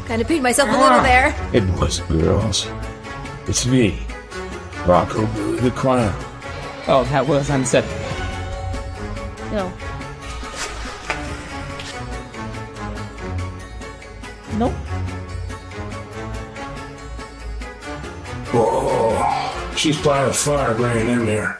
Kind of peed myself a little there. It wasn't girls. It's me, Rocco Billy the Clown. Oh, that was unsettling. No. Nope. Oh, she's by a fire laying in there.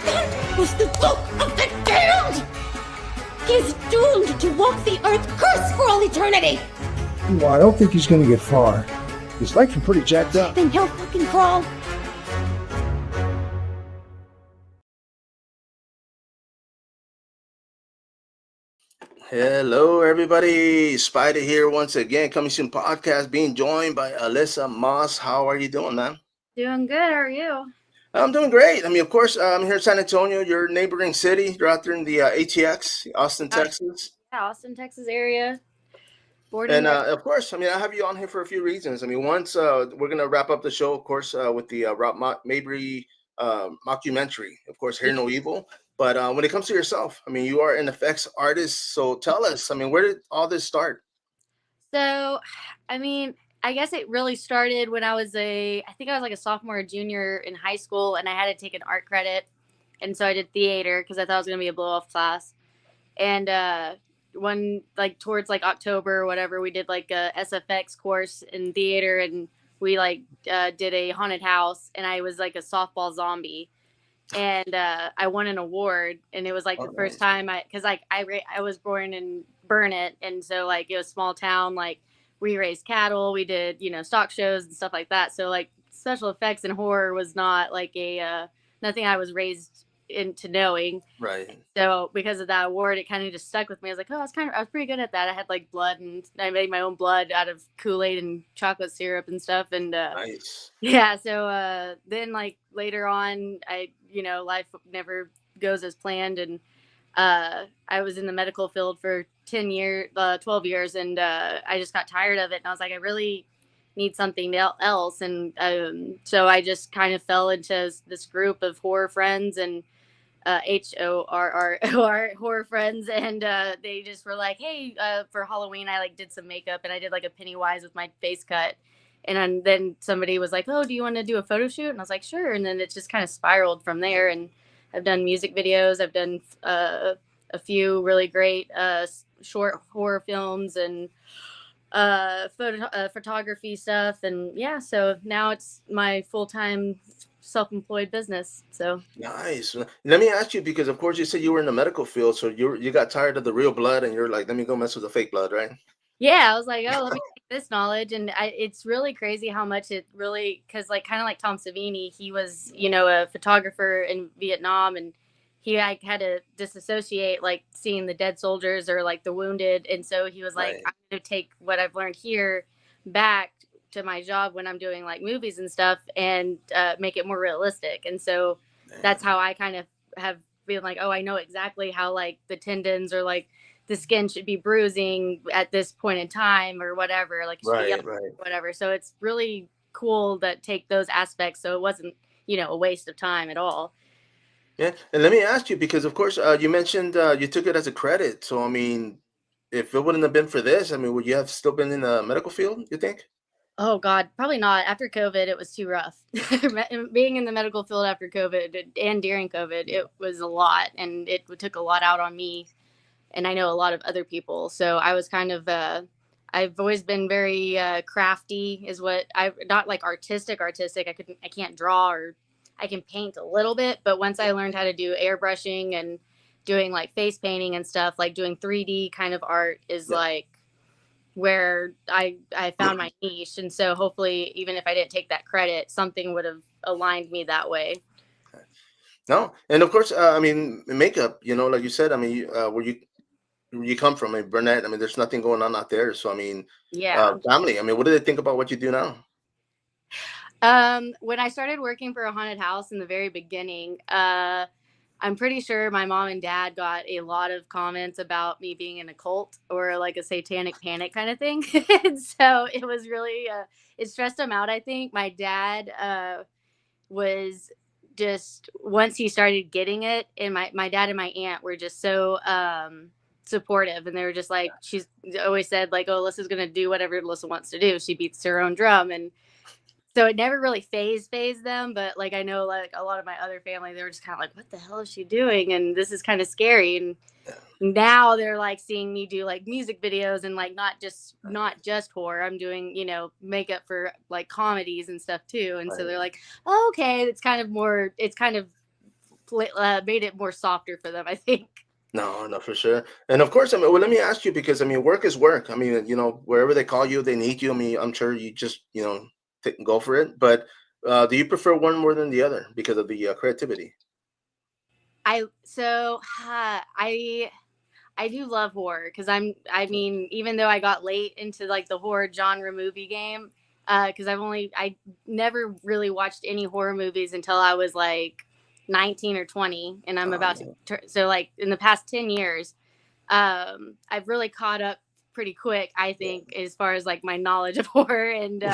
That was the book of the damned! He's doomed to walk the earth cursed for all eternity! Well, I don't think he's gonna get far. His legs are pretty jacked up. Then he'll fucking crawl. Hello, everybody. Spider here once again, coming soon podcast, being joined by Alyssa Moss. How are you doing, man? Doing good. How are you? I'm doing great. I mean, of course, I'm here in San Antonio, your neighboring city. You're out there in the ATX, Austin, Texas. Yeah, Austin, Texas area. And of course, I mean, I have you on here for a few reasons. I mean, once we're going to wrap up the show, of course, with the Rob Mabry mockumentary, of course, Hear No Evil. But when it comes to yourself, I mean, you are an effects artist. So tell us, I mean, where did all this start? So, I mean, I guess it really started when I think I was like a sophomore or junior in high school, and I had to take an art credit. And so I did theater because I thought it was going to be a blow-off class. And towards like October or whatever, we did like a SFX course in theater, and we did a haunted house, and I was like a softball zombie. And I won an award, and it was like the first time I was born in Burnett, and so like it was a small town, like we raised cattle, we did stock shows and stuff like that. So like special effects and horror was not like nothing I was raised into knowing. Right. So because of that award, it kind of just stuck with me. I was like, oh, I was pretty good at that. I had like blood, and I made my own blood out of Kool-Aid and chocolate syrup and stuff. And nice. Yeah. So then like later on, life never goes as planned. And I was in the medical field for 12 years. And I just got tired of it. And I was like, I really need something else. And so I just kind of fell into this group of horror friends, and HORR horror friends, and they just were like, hey, for Halloween I like did some makeup, and I did like a Pennywise with my face cut, and then somebody was like, oh, do you want to do a photo shoot? And I was like, sure. And then it just kind of spiraled from there, and I've done music videos, I've done a few really great short horror films, and photography stuff, and yeah, so now it's my full-time self-employed business. So nice. Let me ask you, because of course you said you were in the medical field, so you got tired of the real blood, and you're like, let me go mess with the fake blood, right? Yeah, I was like, oh, let me take this knowledge. And it's really crazy how much it really, because like kind of like Tom Savini, he was a photographer in Vietnam, and he like had to disassociate like seeing the dead soldiers or like the wounded, and so he was like, right, I'm going to take what I've learned here back to my job when I'm doing like movies and stuff, and make it more realistic. And so that's how I kind of have been like, oh, I know exactly how like the tendons or like the skin should be bruising at this point in time or whatever, like right. whatever. So it's really cool that take those aspects, so it wasn't a waste of time at all. Yeah, and let me ask you, because of course you mentioned you took it as a credit. So I mean, if it wouldn't have been for this, I mean, would you have still been in the medical field, you think? Oh God, probably not. After COVID, it was too rough. Being in the medical field after COVID and during COVID, it was a lot, and it took a lot out on me, and I know a lot of other people. So I was kind of, I've always been very crafty, is what not like artistic. I can't draw, or I can paint a little bit, but once I learned how to do airbrushing and doing like face painting and stuff, like doing 3D kind of art is like where I found my niche. And so hopefully, even if I didn't take that credit, something would have aligned me that way. No, and of course, I mean, makeup, like you said, I mean, where you come from in Burnett, I mean, there's nothing going on out there. So I mean, yeah, family, I mean, what do they think about what you do now? When I started working for a haunted house in the very beginning, I'm pretty sure my mom and dad got a lot of comments about me being in a cult or like a satanic panic kind of thing. And so it was really, it stressed them out. I think my dad, was just once he started getting it, and my dad and my aunt were just so supportive, and they were just like, she's always said like, oh, Alyssa's gonna do whatever Alyssa wants to do. She beats her own drum. And so it never really phased them, but like I know like a lot of my other family, they were just kind of like, what the hell is she doing, and this is kind of scary. And now they're like seeing me do like music videos, and like not just horror. I'm doing, makeup for like comedies and stuff too. And so they're like, oh, okay, it's kind of made it more softer for them, I think. No, no, for sure. And of course, I mean, well, let me ask you, because I mean, work is work. I mean, wherever they call you, they need you. I mean, I'm sure you just, go for it. But do you prefer one more than the other because of the creativity? I do love horror because I mean, even though I got late into like the horror genre movie game, because I never really watched any horror movies until I was like 19 or 20, and I'm about to so like in the past 10 years, I've really caught up pretty quick, I think, as far as like my knowledge of horror. And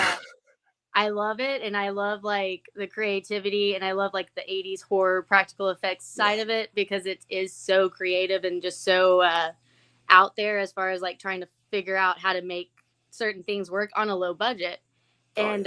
I love it, and I love like the creativity, and I love like the 80s horror practical effects side of it, because it is so creative and just so out there as far as like trying to figure out how to make certain things work on a low budget. And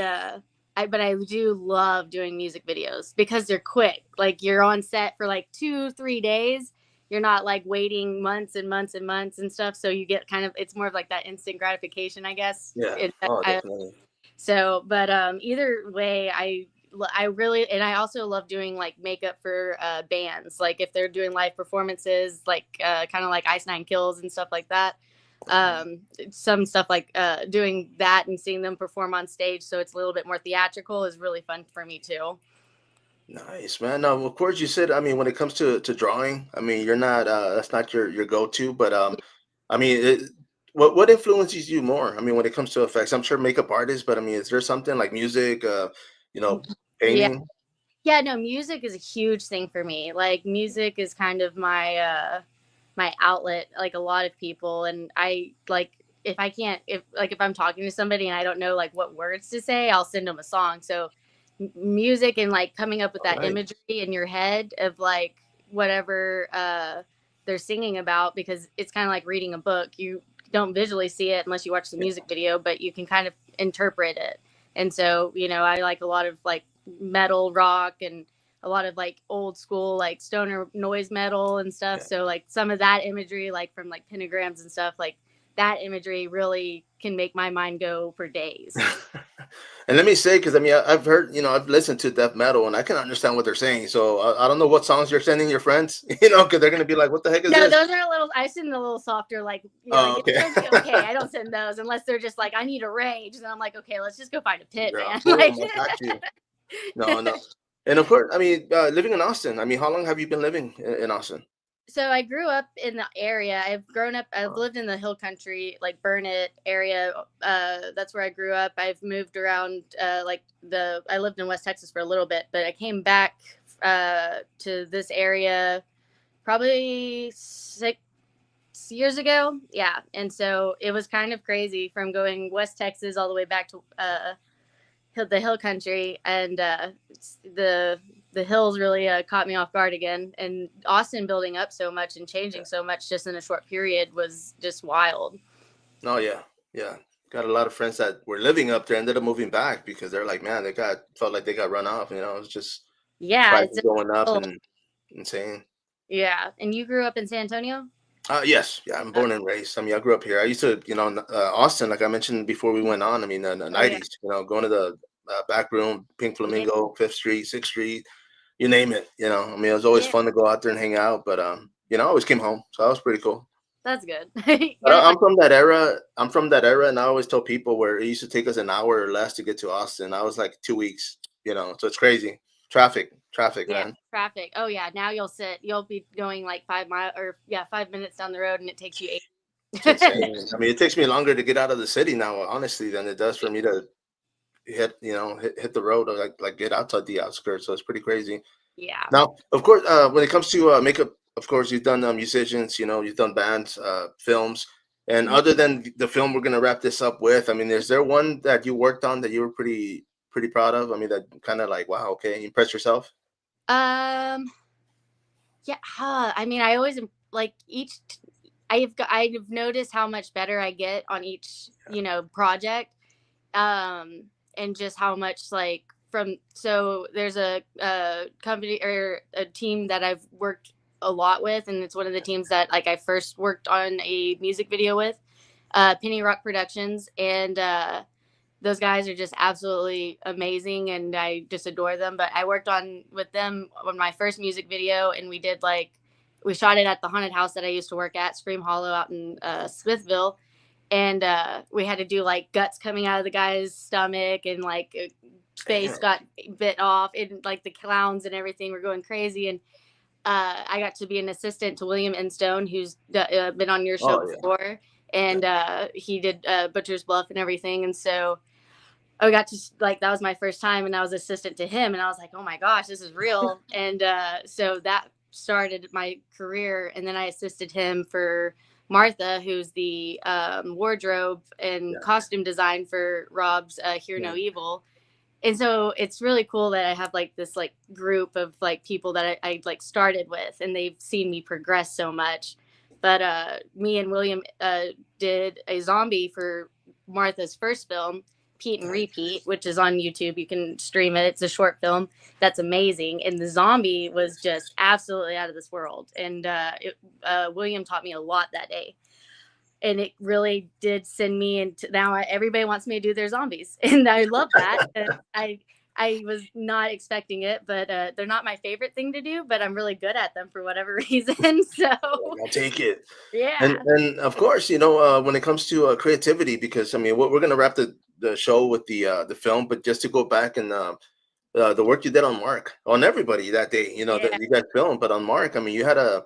but I do love doing music videos because they're quick. Like you're on set for like 2-3 days. You're not like waiting months and months and months and stuff. So you get it's more of like that instant gratification, I guess. Yeah. Oh, definitely. So, but either way, I really, and I also love doing like makeup for bands, like if they're doing live performances, like kind of like Ice Nine Kills and stuff like that. Some stuff like doing that and seeing them perform on stage, so it's a little bit more theatrical, is really fun for me too. Nice, man. Now, of course, you said, I mean, when it comes to drawing, I mean, you're not that's not your go-to, but I mean, what influences you more? I mean, when it comes to effects, I'm sure makeup artists, but I mean, is there something like music, you know, Yeah. painting? Yeah, no, music is a huge thing for me. Like music is kind of my outlet, like a lot of people. And I like, if I can't, if I'm talking to somebody and I don't know like what words to say, I'll send them a song. So music and like coming up with that imagery in your head of like whatever they're singing about, because it's kind of like reading a book. You don't visually see it unless you watch the music video, but you can kind of interpret it. And so, I like a lot of like metal, rock, and a lot of like old school like stoner noise metal and stuff. So like some of that imagery, like from like pentagrams and stuff, like that imagery really can make my mind go for days. And let me say, because I mean, I've heard, I've listened to death metal, and I can understand what they're saying. So I don't know what songs you're sending your friends, because they're gonna be like, "What the heck is No, this?" those are a little. I send a little softer, like okay. Okay. I don't send those unless they're just like, I need a rage, and I'm like, okay, let's just go find a pit, Yeah, man. Like, I got you. No. And of course, I mean, living in Austin. I mean, how long have you been living in Austin? So I grew up in the area. I've lived in the hill country, like Burnett area. That's where I grew up. I've moved around, I lived in West Texas for a little bit, but I came back to this area probably 6 years ago. Yeah. And so it was kind of crazy from going West Texas all the way back to the hill country, and the hills really caught me off guard again. And Austin building up so much and changing so much just in a short period was just wild. Oh yeah. Got a lot of friends that were living up there, ended up moving back because they're like, man, felt like they got run off. It's just prices going up and insane. Yeah. And you grew up in San Antonio? Yes. Yeah, I'm born and raised. I mean, I grew up here. I used to, Austin, like I mentioned before we went on. I mean, the 90s, going to the back room, Pink Flamingo, 5th Street, 6th Street, you name it. I mean, it was always fun to go out there and hang out. But, I always came home. So that was pretty cool. That's good. I'm from that era. And I always tell people where it used to take us an hour or less to get to Austin. I was like 2 weeks, so it's crazy. Traffic, man. Traffic. Oh yeah. Now you'll be going like 5 miles or 5 minutes down the road, and it takes you 8. It's insane. I mean, it takes me longer to get out of the city now, honestly, than it does for me to, hit the road or like get outside the outskirts. So it's pretty crazy. Yeah. Now, of course, when it comes to makeup, of course, you've done musicians, you've done bands, films, and Mhm. other than the film, we're gonna wrap this up with. I mean, is there one that you worked on that you were pretty proud of? I mean, that kind of like, wow, okay, impress yourself. Um. Yeah. I mean, I always like each. I've noticed how much better I get on each project, and just how much like from so there's a company or a team that I've worked a lot with, and it's one of the teams that like I first worked on a music video with, Penny Rock Productions, and those guys are just absolutely amazing, and I just adore them. But I worked on with them on my first music video, and we shot it at the haunted house that I used to work at, Scream Hollow, out in Smithville, and we had to do like guts coming out of the guy's stomach, and like face got bit off, and like the clowns and everything were going crazy, and I got to be an assistant to William Enstone, who's been on your show Oh yeah. before, and he did Butcher's Bluff and everything, and so I got to like that was my first time, and I was assistant to him, and I was like, oh my gosh, this is real, and so that started my career, and then I assisted him for Martha, who's the wardrobe and costume design for Rob's Hear No Evil, and so it's really cool that I have like this like group of like people that I like started with, and they've seen me progress so much. But me and William did a zombie for Martha's first film, Pete and Repeat, which is on YouTube. You can stream it. It's a short film that's amazing, and the zombie was just absolutely out of this world. And William taught me a lot that day, and it really did send me into now everybody wants me to do their zombies, and I love that. And I was not expecting it, but they're not my favorite thing to do, but I'm really good at them for whatever reason. So I'll take it. yeah. And of course, when it comes to creativity, because I mean, we're gonna wrap the show with the film, but just to go back and the work you did on Mark, on everybody that day, that you guys filmed, but on Mark, I mean, you had a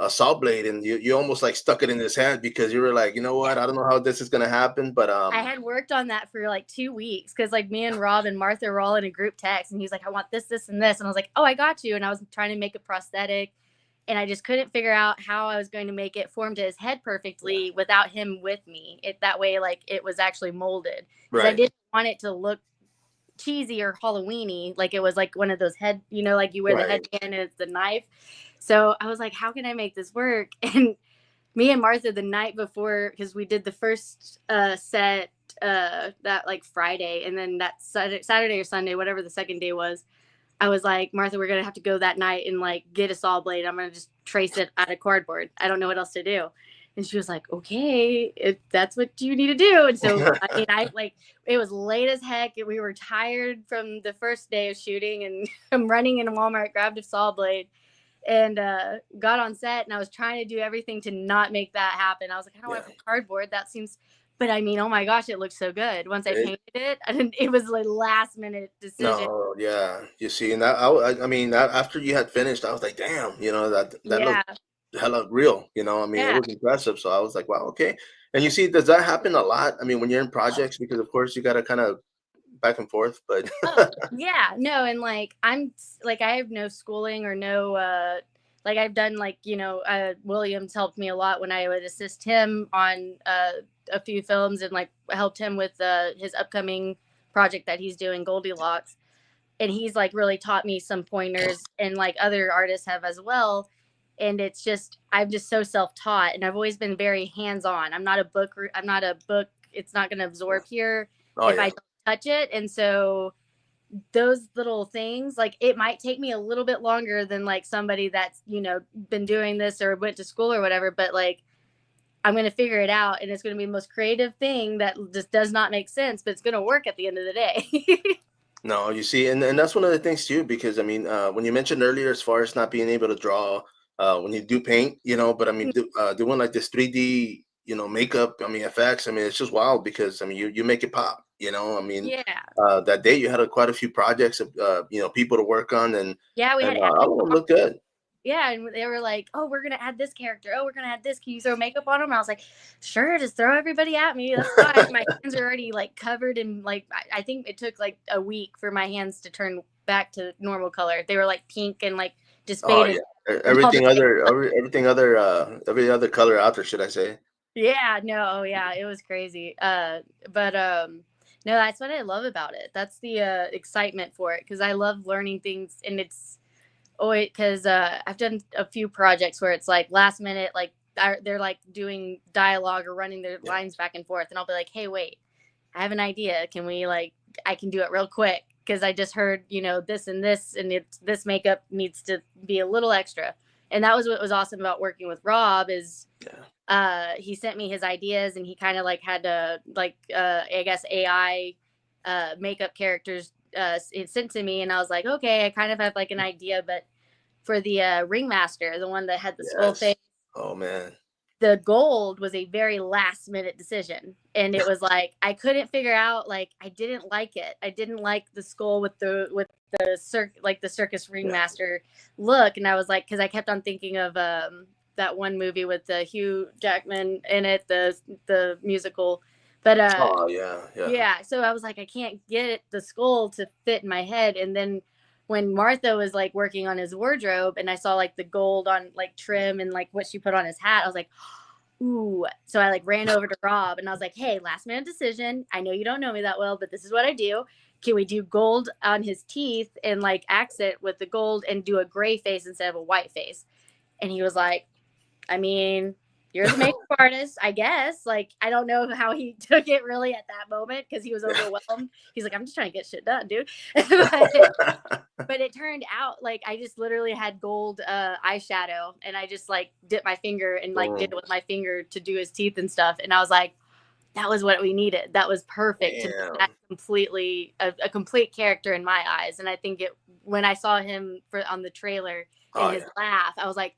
saw blade, and you almost like stuck it in his hand because you were like, you know what, I don't know how this is gonna happen, but I had worked on that for like 2 weeks because like me and Rob and Martha were all in a group text, and he was like, I want this, this, and this, and I was like, oh, I got you, and I was trying to make a prosthetic, and I just couldn't figure out how I was going to make it form to his head perfectly without him with me. That way, like it was actually molded, because I didn't want it to look cheesy or Halloweeny, like it was like one of those head, like you wear the headband and it's the knife. So I was like, how can I make this work? And me and Martha the night before, because we did the first set that like Friday, and then that Saturday or Sunday, whatever the second day was, I was like, Martha, we're gonna have to go that night and like get a saw blade. I'm gonna just trace it out of cardboard. I don't know what else to do. And she was like, okay, if that's what you need to do. And so I mean, it was late as heck. We were tired from the first day of shooting, and I'm running in Walmart, grabbed a saw blade, and got on set, and I was trying to do everything to not make that happen. I was like, I don't want to put cardboard. That seems, but I mean, oh my gosh, it looked so good. Once I painted it, and it was like last minute decision. no, yeah, you see, and I mean, that after you had finished, I was like, damn, that looked hella real, I mean, it was impressive. So I was like, wow, okay. And you see, does that happen a lot? I mean, when you're in projects, because of course you got to kind of back and forth, but Yeah, no, and like I'm like I have no schooling or no like I've done like Williams helped me a lot when I would assist him on a few films, and like helped him with his upcoming project that he's doing, Goldilocks, and he's like really taught me some pointers, and like other artists have as well. And it's just I'm just so self-taught, and I've always been very hands-on. I'm not a book. It's not going to absorb here if I don't touch it. And so those little things, like it might take me a little bit longer than like somebody that's been doing this or went to school or whatever, but like I'm going to figure it out, and it's going to be the most creative thing that just does not make sense, but it's going to work at the end of the day. no, you see, and that's one of the things too, because I mean, when you mentioned earlier, as far as not being able to draw when you do paint, but I mean, doing like this 3D, makeup, I mean, effects, I mean, it's just wild because I mean, you make it pop, I mean, that day you had quite a few projects of, people to work on, and Yeah, we had all of them look good. Yeah, and they were like, "Oh, we're gonna add this character. Oh, we're gonna add this. Can you throw makeup on them?" And I was like, "Sure, just throw everybody at me. That's fine." My hands are already like covered in like I think it took like a week for my hands to turn back to normal color. They were like pink and like just Oh faded. yeah, From all the every other color out there, should I say? Yeah, no, yeah, it was crazy. But no, that's what I love about it. That's the excitement for it because I love learning things, and it's because I've done a few projects where it's like last minute, like they're like doing dialogue or running their Yeah. lines back and forth, and I'll be like, "Hey, wait, I have an idea. Can we like I can do it real quick because I just heard this and this, and it's this makeup needs to be a little extra." And that was what was awesome about working with Rob is Yeah. he sent me his ideas and he kind of like had to like I guess AI makeup characters it sent to me, and I was like, okay, I kind of have like an idea, but for the ringmaster, the one that had the skull Yes. face, Oh man. the gold was a very last minute decision, and it was like I couldn't figure out, like I didn't like it. I didn't like the skull with the circus Yeah. ringmaster look, and I was like, because I kept on thinking of that one movie with Hugh Jackman in it, the musical, but Oh yeah. Yeah. yeah, so I was like, I can't get the skull to fit in my head. And then when Martha was like working on his wardrobe and I saw like the gold on like trim and like what she put on his hat, I was like, ooh. So I like ran over to Rob and I was like, hey, last minute decision. I know you don't know me that well, but this is what I do. Can we do gold on his teeth and like accent with the gold and do a gray face instead of a white face? And he was like, I mean, you're the makeup artist, I guess. Like, I don't know how he took it really at that moment because he was overwhelmed. He's like, I'm just trying to get shit done, dude. But it turned out like I just literally had gold eyeshadow and I just like dipped my finger and like did it with my finger to do his teeth and stuff. And I was like, that was what we needed. That was perfect to make that completely a complete character in my eyes. And I think when I saw him on the trailer and his laugh, I was like,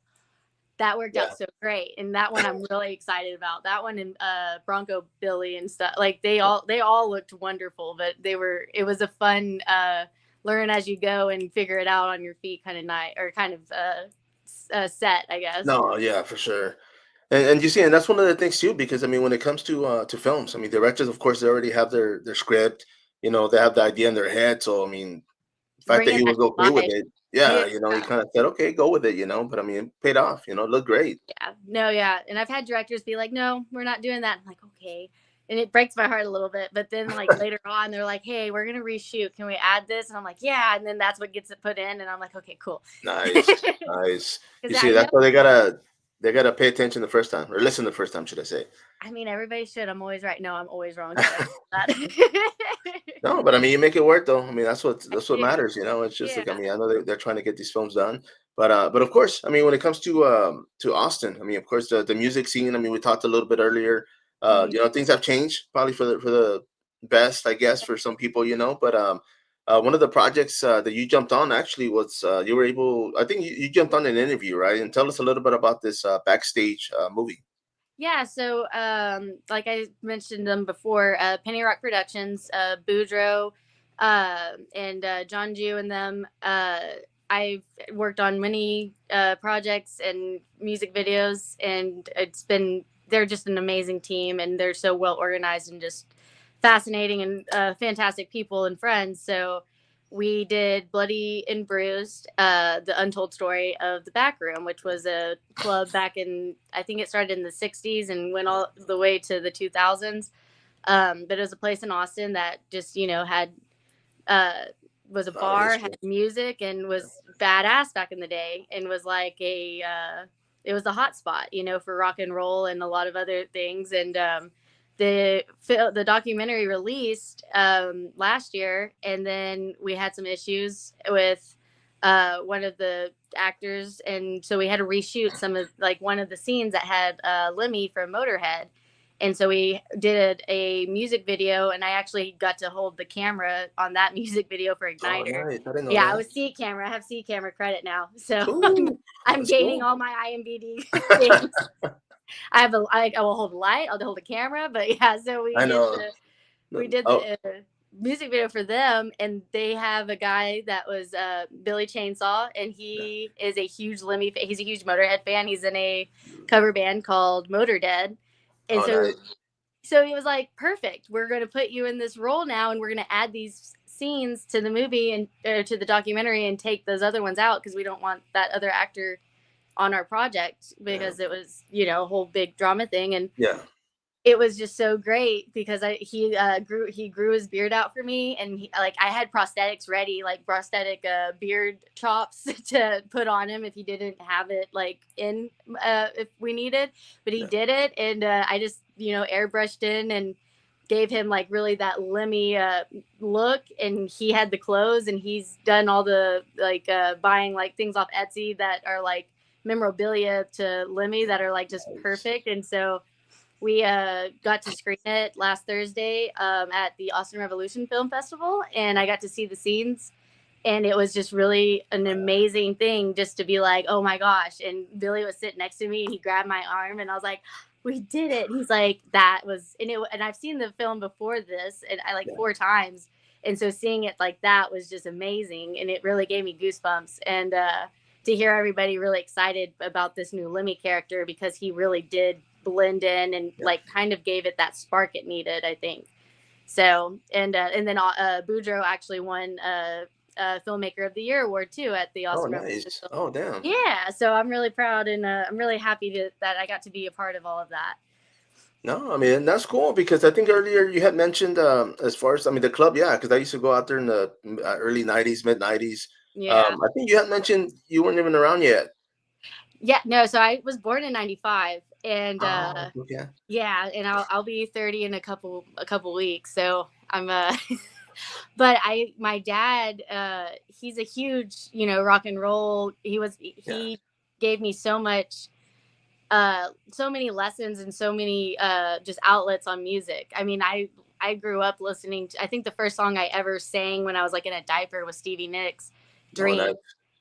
that worked out so great. And that one I'm really excited about. That one and Bronco Billy and stuff. Like they all looked wonderful, but it was a fun learn as you go and figure it out on your feet kind of night or kind of set, I guess. No, yeah, for sure. And you see, and that's one of the things too, because I mean, when it comes to films, I mean, directors, of course, they already have their script. They have the idea in their head. So I mean, the fact that Bringing he that was to okay with life. it, yeah, he kind of said, okay, go with it, But I mean, it paid off. It looked great. Yeah. No, yeah. And I've had directors be like, no, we're not doing that. I'm like, okay. And it breaks my heart a little bit. But then like later on, they're like, hey, we're going to reshoot. Can we add this? And I'm like, yeah. And then that's what gets it put in. And I'm like, okay, cool. Nice, nice. You see, that's why they gotta pay attention the first time, or listen the first time, should I say? I mean, everybody should. I'm always right. No, I'm always wrong. No, but I mean, you make it work though. I mean, that's what matters. It's just like, I Yeah. mean, I know they're trying to get these films done, but of course, I mean, when it comes to Austin, I mean, of course, the music scene. I mean, we talked a little bit earlier. Things have changed probably for the best, I guess, for some people. But one of the projects that you jumped on actually was you were able. I think you jumped on an interview, right? And tell us a little bit about this backstage movie. Yeah, so like I mentioned them before, Penny Rock Productions, Boudreaux, and John Jew and them. I've worked on many projects and music videos, and they're just an amazing team, and they're so well organized and just fascinating and fantastic people and friends. So we did Bloody and Bruised, the untold story of the Back Room, which was a club back in, I think it started in the 60s and went all the way to the 2000s. But it was a place in Austin that just, had, was a bar, had music, and was badass back in the day, and was like it was the hot spot, for rock and roll and a lot of other things. And the documentary released last year, and then we had some issues with one of the actors, and so we had to reshoot some of like one of the scenes that had Lemmy from Motorhead. And so we did a music video, and I actually got to hold the camera on that music video for Igniter. Oh, nice. I didn't know Yeah, that. I was C camera. I have C camera credit now, so Ooh, I'm that's gaining cool. all my IMDb things. I will hold a light. I'll hold a camera, but yeah. So I know. we did music video for them, and they have a guy that was Billy Chainsaw, and he is a huge he's a huge Motorhead fan. He's in a cover band called Motordead, and Oh, nice. so he was like, perfect, we're going to put you in this role now, and we're going to add these scenes to the movie and to the documentary and take those other ones out because we don't want that other actor on our project because it was, you know, a whole big drama thing. And it was just so great because he grew his beard out for me, and I had prosthetics ready, like prosthetic beard chops to put on him if he didn't have it like in if we needed, but he did it, and I just, you know, airbrushed in and gave him like really that Lemmy look, and he had the clothes, and he's done all the like buying like things off Etsy that are like memorabilia to Lemmy that are like just perfect. And so we got to screen it last Thursday at the Austin Revolution Film Festival, and I got to see the scenes, and it was just really an amazing thing just to be like, oh my gosh. And Billy was sitting next to me, and he grabbed my arm, and I was like, we did it. He's like, that was, and I've seen the film before this, and I like 4 times. And so seeing it like that was just amazing. And it really gave me goosebumps. And to hear everybody really excited about this new Lemmy character, because he really did blend in and like kind of gave it that spark it needed, I think. So, and then Boudreaux actually won Filmmaker of the Year award too at the Austin Revolution. Nice. Oh, damn. Yeah, so I'm really proud, and I'm really happy that I got to be a part of all of that. No, I mean, that's cool because I think earlier you had mentioned as far as, I mean, the club, because I used to go out there in the early 90s, mid 90s. Yeah. I think you had mentioned you weren't even around yet. Yeah, no, so I was born in 95, and yeah, and I'll be 30 in a couple weeks, so I'm but my dad, he's a huge, you know, rock and roll. He gave me so much, so many lessons and so many just outlets on music. I mean, I grew up listening to, I think the first song I ever sang when I was like in a diaper was Stevie Nicks' Dream. nice.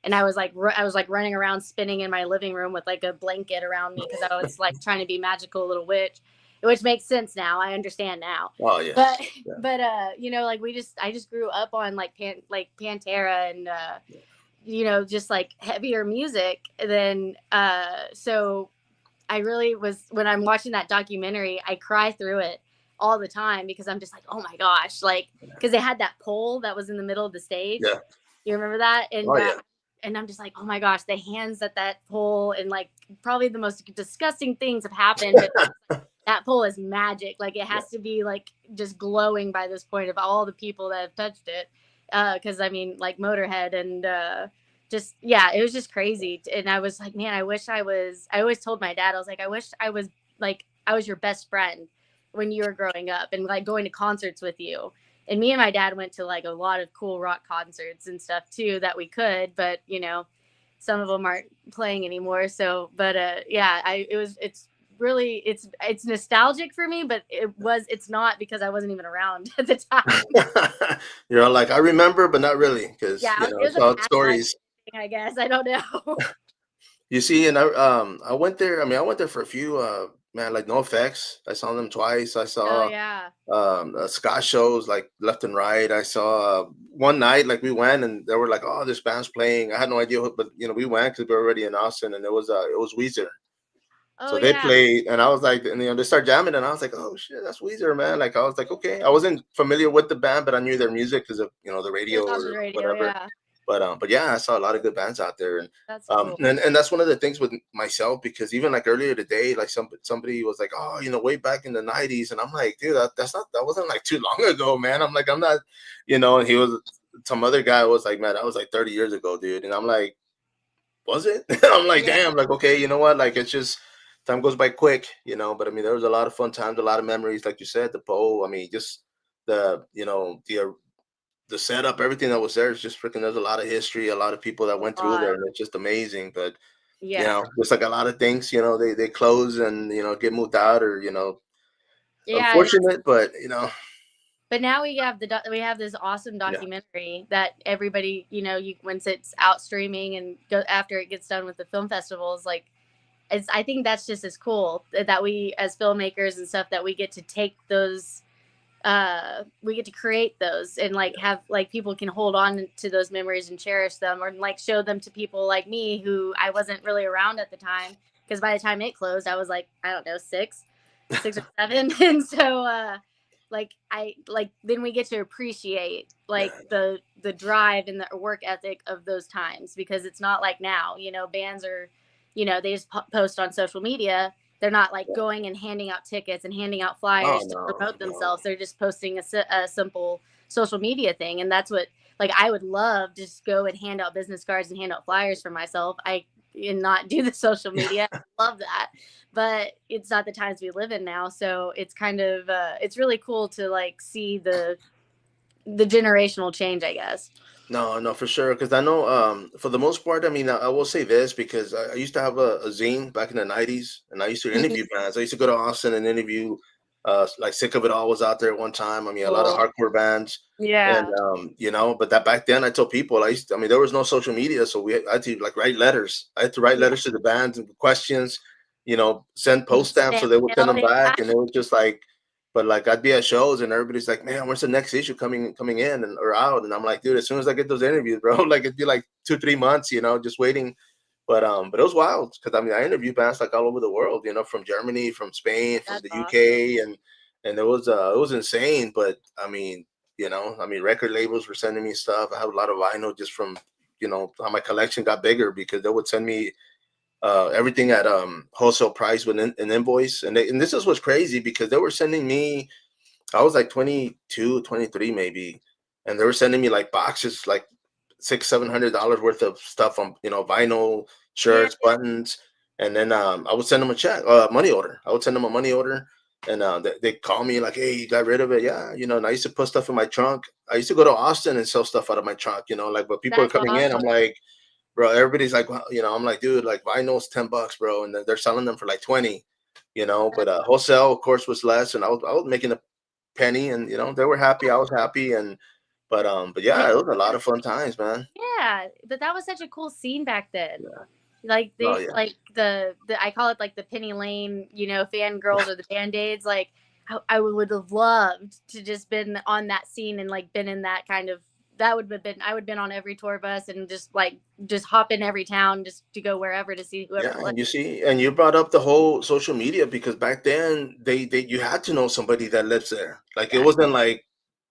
And I was like running around spinning in my living room with like a blanket around me because I was like trying to be magical little witch, which makes sense now. I understand now. Oh yeah. But you know, like I just grew up on like Pantera and you know, just like heavier music. Then so I really was, when I'm watching that documentary, I cry through it all the time because I'm just like, oh my gosh, like, because they had that pole that was in the middle of the stage. Yeah. You remember that? And and I'm just like, oh my gosh, the hands at that pole, and like probably the most disgusting things have happened. But that pole is magic. Like it has to be like just glowing by this point of all the people that have touched it. Because I mean, like Motorhead and just, yeah, it was just crazy. And I was like, man, I always told my dad, I was like, I wish I was your best friend when you were growing up and like going to concerts with you. And me and my dad went to like a lot of cool rock concerts and stuff too that we could, but you know, some of them aren't playing anymore. So, but yeah, it's really, it's nostalgic for me, but it's not because I wasn't even around at the time. You know, like I remember, but not really, because yeah, you know, it's all stories. I guess I don't know. You see, and I went there. I mean, I went there for a few. Man, like No Effects. I saw them twice. I saw ska shows like left and right. I saw one night, like we went and they were like, "Oh, this band's playing." I had no idea, but you know, we went because we were already in Austin, and it was Weezer. So they played, and I was like, and you know, they started jamming, and I was like, "Oh shit, that's Weezer, man!" Like I was like, okay, I wasn't familiar with the band, but I knew their music because of, you know, the radio or whatever. Yeah. But yeah, I saw a lot of good bands out there, and that's cool. and that's one of the things with myself, because even like earlier today, like somebody was like, "Oh, you know, way back in the '90s," and I'm like, "Dude, that wasn't like too long ago, man." I'm like, I'm not, you know. And some other guy was like, "Man, that was like 30 years ago, dude," and I'm like, "Was it?" I'm like, "Damn!" Like, okay, you know what? Like, it's just time goes by quick, you know. But I mean, there was a lot of fun times, a lot of memories, like you said, the pole. I mean, just the setup, everything that was there is just freaking. There's a lot of history, a lot of people that went through there, and it's just amazing. But you know, just like a lot of things, you know, they close and you know get moved out, or you know, unfortunate, but you know. But now we have this awesome documentary that everybody, you know, once it's out streaming and after it gets done with the film festivals, like I think that's just as cool that we as filmmakers and stuff that we get to take those we get to create those and like have like people can hold on to those memories and cherish them, or like show them to people like me who I wasn't really around at the time, because by the time it closed I was like, I don't know, six or seven. And so like I like then we get to appreciate like the drive and the work ethic of those times, because it's not like now, you know, bands are, you know, they just post on social media. They're not like going and handing out tickets and handing out Oh flyers to no, promote no. themselves. They're just posting a simple social media thing. And that's what, like, I would love to just go and hand out business cards and hand out flyers for myself. And not do the social media. I love that. But it's not the times we live in now. So it's kind of, it's really cool to like see the generational change, I guess. No, no, for sure. Because I know, for the most part, I mean, I will say this because I used to have a zine back in the '90s, and I used to interview bands. I used to go to Austin and interview. Like Sick of It All was out there at one time. I mean, a lot of Cool. hardcore bands, and Yeah. you know, but that back then, I told people I mean, there was no social media, so I had to like write letters. I had to write Yeah. letters to the bands and questions. You know, send post stamps so Stamp they would send mail, them yeah. back, and it was just like. But like I'd be at shows and everybody's like, "Man, when's the next issue coming in and or out?" And I'm like, "Dude, as soon as I get those interviews, bro, like it'd be like 2-3 months, you know, just waiting." But it was wild because I mean I interviewed bands like all over the world, you know, from Germany, from Spain, from That's the awesome. UK, and it was insane. But I mean, you know, I mean record labels were sending me stuff. I have a lot of vinyl just from you know how my collection got bigger because they would send me everything at wholesale price with an invoice, and this is what's crazy because they were sending me. I was like 22, 23 maybe, and they were sending me like boxes, like $600-700 worth of stuff on you know vinyl, Yeah. shirts, buttons, and then I would send them a check, money order. I would send them a money order, and they call me like, "Hey, you got rid of it?" Yeah, you know. And I used to put stuff in my trunk. I used to go to Austin and sell stuff out of my trunk, you know, like. But people are That's coming in. I'm awesome. like, bro, everybody's like, well, you know, I'm like, dude, like vinyl's $10, bro, and they're selling them for like 20, you know. But wholesale, of course, was less, and I was making a penny, and you know, they were happy, I was happy, and but yeah, it was a lot of fun times, man. Yeah, but that was such a cool scene back then. Yeah. Like Oh they yeah. like the I call it like the Penny Lane, you know, fangirls or the Band-Aids. Like I would have loved to just been on that scene and like been in that kind of, that would have been, I would have been on every tour bus and just like just hop in every town just to go wherever to see whoever Yeah, played. and you see, and you brought up the whole social media because back then they you had to know somebody that lives there. Like it Yeah. wasn't like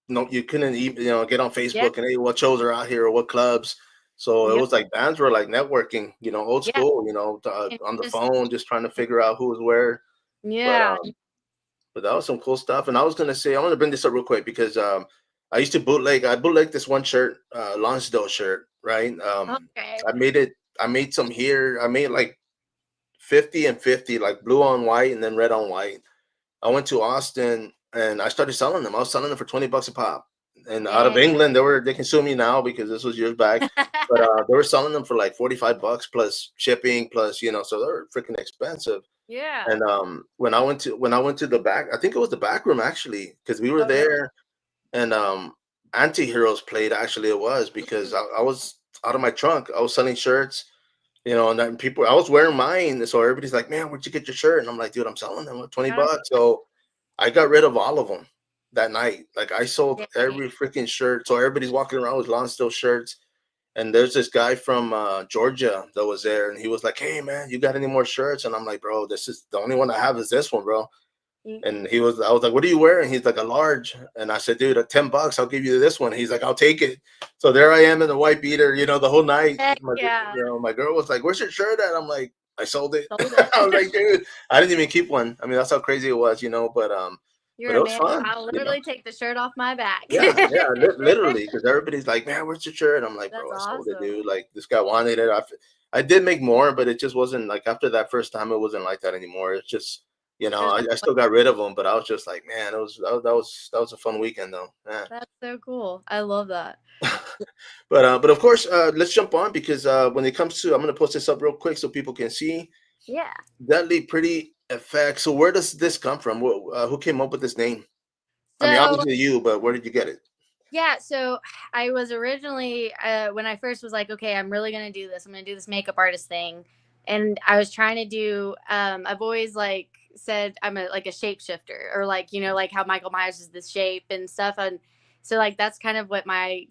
no, you couldn't even get on Yeah. Facebook and hey, what shows are out here or what clubs. So it Yep. was like bands were like networking, you know, old Yeah. school, And on the just phone, just trying to figure out who was where. But yeah. that was some cool stuff. And I was gonna say, I want to bring this up real quick because I used to bootleg. I bootlegged this one shirt, Lonsdale shirt, right? Okay. I made it. I made some here. I made like 50 and 50, like blue on white and then red on white. I went to Austin and I started selling them. I was selling them for $20 a pop. And out of Dang. England, they can sue me now because this was years back. But they were selling them for like $45 plus shipping plus, you know, so they were freaking expensive. Yeah. And when I went to the back, I think it was the back room actually, because we were Oh really? there and Anti-Heroes played actually it was because Mhm. I was out of my trunk. I was selling shirts, you know, and then people I was wearing mine. So everybody's like, "Man, where'd you get your shirt?" And I'm like, "Dude, I'm selling them for 20 That's bucks." So I got rid of all of them that night. Like I sold dang. every freaking shirt. So everybody's walking around with Lonsdale shirts. And there's this guy from Georgia that was there, and he was like, "Hey man, you got any more shirts?" And I'm like, "Bro, this is the only one I have is this one, bro." Mm. And I was like, "What are you wearing?" He's like, "A large." And I said, "Dude, at $10, I'll give you this one." He's like, "I'll take it." So there I am in the white beater, you know, the whole night. Heck yeah. My girl was like, "Where's your shirt at?" I'm like, "I sold it." Sold I was it. like, "Dude, I didn't even keep one." I mean, that's how crazy it was, you know. But You're it a was man. fun, I'll you know. literally take the shirt off my back. Yeah, yeah, literally, because everybody's like, "Man, where's your shirt?" I'm like, That's "Bro, I sold it, awesome. dude. Like, this guy wanted it. I did make more, but it just wasn't like after that first time, it wasn't like that anymore. It's just, There's I still got rid of them, but I was just like, man, that was a fun weekend though. Yeah. that's so cool. I love that. But of course, let's jump on because when it comes to, I'm gonna post this up real quick so people can see Yeah. Deadly Pretty Effect. So where does this come from? Who came up with this name? I mean, So obviously you, but where did you get it? yeah, so I was originally when I first was like, okay, I'm really gonna do this. I'm gonna do this makeup artist thing, and I was trying to do. I've always like said I'm a like a shapeshifter, or like, you know, like how Michael Myers is this shape and stuff. And so like that's kind of what my